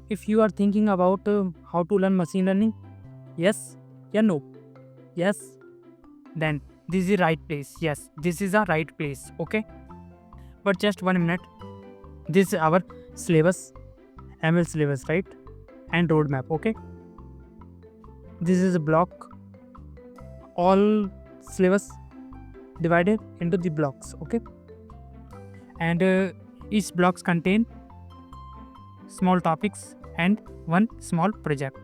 If you are thinking about how to learn machine learning, yes, yeah, no, yes, then this is the right place. Yes, this is the right place. Okay, but just 1 minute. This is our syllabus, ML syllabus, right? And roadmap. Okay, this is a block. All syllabus divided into the blocks. Okay, and each blocks contain small topics and one small project.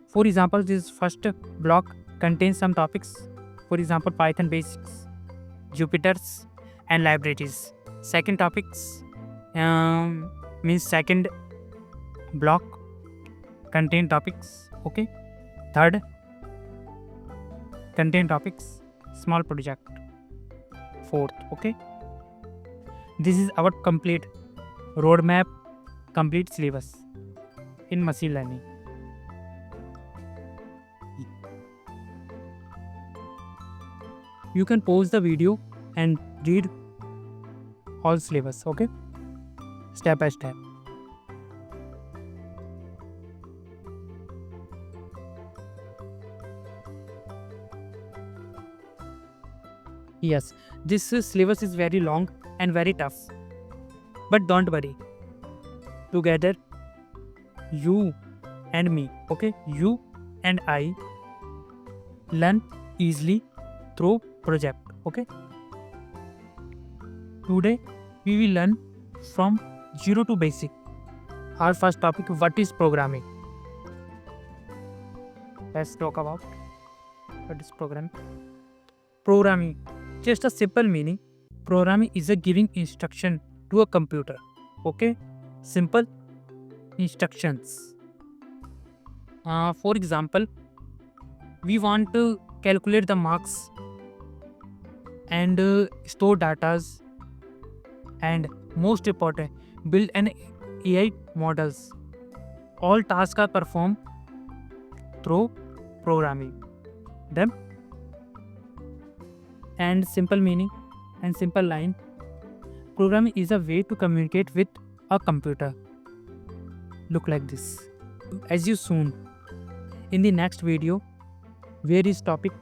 For example, this first block contains some topics. For example, Python basics, Jupyter's, and libraries. Second topics means second block contain topics. Okay. Third contain topics, small project. Fourth. Okay. This is our complete roadmap, complete syllabus in machine learning. You can pause the video and read all syllabus. Okay, step by step. Yes, this syllabus is very long and very tough, but don't worry. Together, you and me, okay, you and I learn easily through project. Okay, today we will learn from zero to basic. Our first topic: what is programming? Let's talk about what is programming. Programming, just a simple meaning. Programming is a giving instruction to a computer. Okay, simple instructions. For example, we want to calculate the marks and store datas, and most important, build an AI models. All tasks are performed through programming. Them and simple meaning and simple line. Programming is a way to communicate with a computer. Look like this. As you soon in the next video, where is topic